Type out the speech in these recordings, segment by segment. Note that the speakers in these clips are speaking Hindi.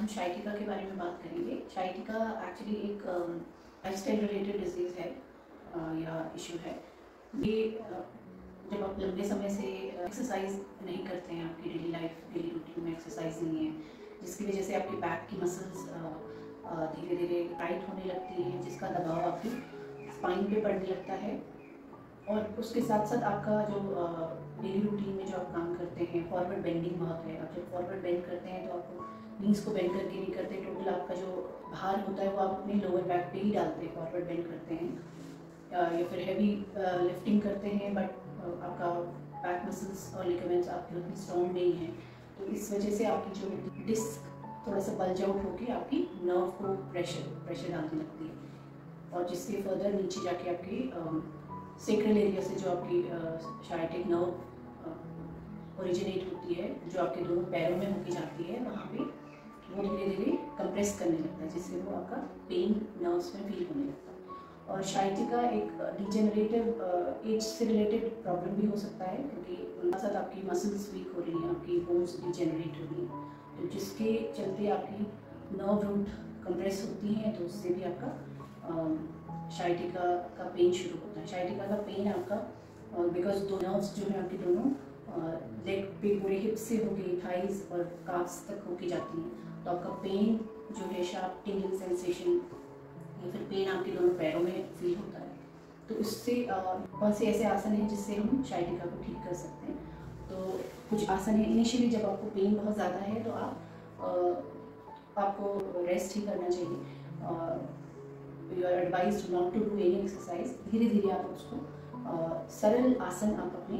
हम शाइटिका के बारे में बात करेंगे। शाइटिका एक्चुअली एक लाइफस्टाइल रिलेटेड डिजीज़ है या इशू है। ये जब आप लंबे समय से एक्सरसाइज नहीं करते हैं, आपकी डेली रूटीन में एक्सरसाइज नहीं है, जिसकी वजह से आपकी बैक की मसल्स धीरे धीरे टाइट होने लगती हैं, जिसका दबाव आपकी स्पाइन पे पड़ने लगता है। और उसके साथ साथ आपका जो डेली रूटीन में जो आप काम करते हैं, फॉरवर्ड बेंडिंग बहुत है। आप जब फॉरवर्ड बेंड करते हैं तो आपको नीज को बेंड करके नहीं करते, टोटल आपका जो भार होता है वो आप अपने लोअर बैक पे ही डालते हैं, फॉरवर्ड बेंड करते हैं या फिर हैवी लिफ्टिंग करते हैं, बट आपका बैक मसल्स और लिगामेंट्स आपके उतनी स्ट्रॉन्ग नहीं है। तो इस वजह से आपकी जो डिस्क थोड़ा सा बल्ज आउट होकर आपकी नर्व को प्रेशर डालने लगती है, और जिससे फर्दर नीचे जाके आपकी सेक्रल एरिया से जो आपकी शाइटिक नर्व ओरिजिनेट होती है, जो आपके दोनों पैरों में होके जाती है, वहाँ पे वो धीरे धीरे कंप्रेस करने लगता है, जिससे वो आपका पेन नर्व्स में फील होने लगता है। और शाइटिका एक डिजेनरेटिव एज से रिलेटेड प्रॉब्लम भी हो सकता है, क्योंकि उनके साथ आपकी मसल्स वीक हो रही हैं, आपकी बोन्स डिजेनरेट हो रही हैं, तो जिसके चलते आपकी नर्व रूट कंप्रेस होती हैं, तो उससे भी आपका शाइटिका का पेन शुरू होता है। शाइटिका का पेन आपका बिकॉज दो नर्व्स जो है आपकी दोनों लेग पे पूरे हिप से होके थाइज और काफ्स तक होके जाती हैं, तो आपका पेन जो है शार्प टिंगलिंग सेंसेशन या फिर पेन आपके दोनों पैरों में फील होता है। तो इससे कौन से ऐसे आसन हैं जिससे हम शाइटिका को ठीक कर सकते हैं? तो कुछ आसन है। इनिशियली जब आपको पेन बहुत ज़्यादा है तो आपको रेस्ट ही करना चाहिए। You are advised not to do any exercise. धीरे धीरे आप उसको सरल आसन आप अपने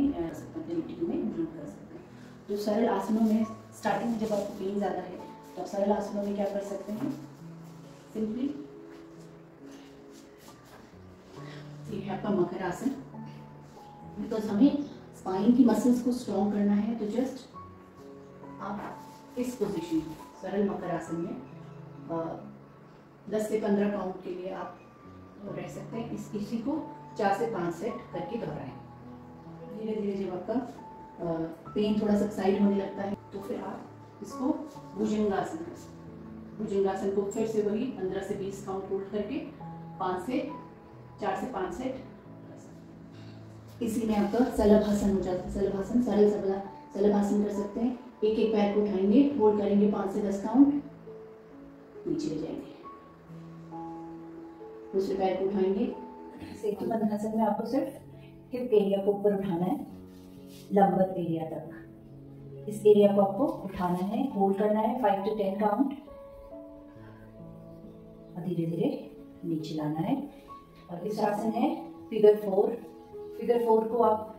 रूटीन में इंक्लूड कर सकते हैं। तो सरल आसनों में स्टार्टिंग में जब आपको पेन ज़्यादा है तो आप सरल आसनों में क्या कर सकते हैं? सिंपली ये है आपका मकर आसन। बिकॉज हमें स्पाइन की मसल्स को स्ट्रॉन्ग करना है, तो जस्ट आप इस पोजीशन में सरल मकर आसन में 10 से 15 काउंट के लिए आप रह सकते हैं। इसी को 4 से 5 सेट करके दोहराएं। धीरे धीरे जब आपका पेन थोड़ा सबसाइड होने लगता है तो फिर आप इसको भुजंगासन कर सकते हैं। भुजंगासन को फिर से वही 15 से 20 काउंट होल्ड करके 4 से 5 सेट। इसी में आपका सलभासन हो जाता है। सलभासन सलभासन कर सकते हैं। एक एक पैर को उठाएंगे, होल्ड करेंगे 5 से 10 काउंट, नीचे ले जाएंगे, दूसरे पैर को उठाएंगे। सेतु बंधनासन में आपको सिर्फ हिप एरिया को ऊपर उठाना है, लंबवत एरिया तक। इस एरिया को आपको उठाना है, होल्ड करना है 5 से 10 काउंट, और धीरे धीरे नीचे लाना है। और इस आसन है फिगर 4। फिगर 4 को आप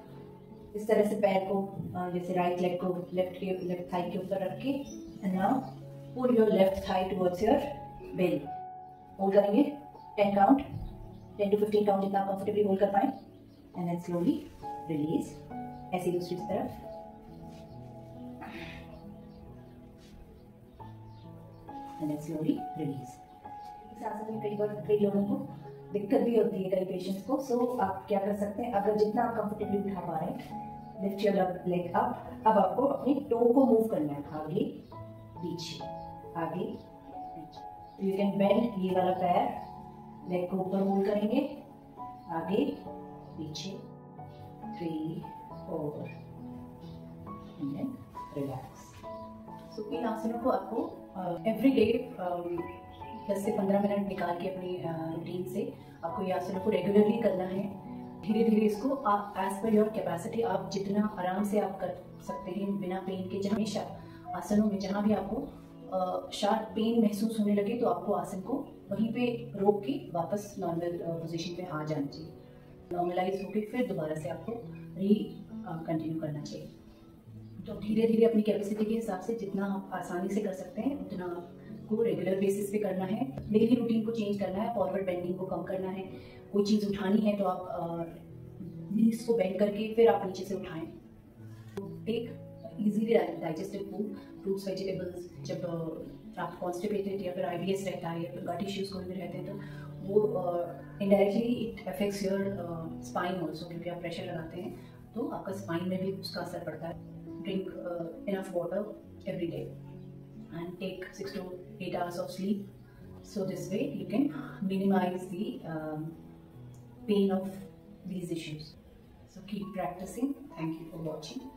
इस तरह से पैर को जैसे राइट लेग को लेफ्ट थाई के ऊपर रख के, and now pull your left thigh towards your belly. Hold करेंगे 10 काउंट, 10 to 15 काउंट जितना कंफर्टेबली होल्ड कर पाए, एंड देन स्लोली रिलीज। ऐसे दूसरी तरफ, एंड देन स्लोली रिलीज। इस आसन में कई लोगों को दिक्कत भी होती है, कई पेशेंट्स को। सो आप क्या कर सकते हैं, अगर जितना आप कंफर्टेबली उठा पा रहे हैं, लिफ्ट योर लेग अप। अब आपको अपनी टो को मूव करना है, आगे पीछे, आगे पीछे। यू कैन बेंड ये वाला पैर, लेग को ऊपर होल्ड करेंगे, आगे पीछे, 3 4 एंड देन रिलैक्स। सो इन आसनों को आपको एवरी डे 10 से 15 मिनट निकाल के अपनी रूटीन से आपको ये आसनों को रेगुलरली करना है। धीरे धीरे इसको आप एज पर योर कैपेसिटी, आप जितना आराम से आप कर सकते हैं बिना पेन के। हमेशा आसनों में जहाँ भी आपको शार्प पेन महसूस होने लगे तो आपको आसन को वहीं पे रोक के वापस नॉर्मल पोजीशन पे आ जाना चाहिए। नॉर्मलाइज होके फिर दोबारा से आपको कंटिन्यू करना चाहिए। तो धीरे धीरे अपनी कैपेसिटी के हिसाब से जितना आप आसानी से कर सकते हैं उतना आपको रेगुलर बेसिस पे करना है। डेली रूटीन को चेंज करना है, फॉरवर्ड बेंडिंग को कम करना है। कोई चीज़ उठानी है तो आप नीज को बेंड करके फिर आप नीचे से उठाएं। एक easily digested food, fruits, vegetables. जब आप कॉन्स्टिपेटेड या फिर IBS रहता है या फिर गट इश्यूज कोई भी रहते हैं तो वो indirectly it affects your spine also, क्योंकि आप प्रेशर लगाते हैं तो आपका स्पाइन में भी उसका असर पड़ता है। Drink enough water every day. and take 6 to 8 hours of sleep. So this way you can minimize the pain of these issues. So keep practicing. Thank you for watching.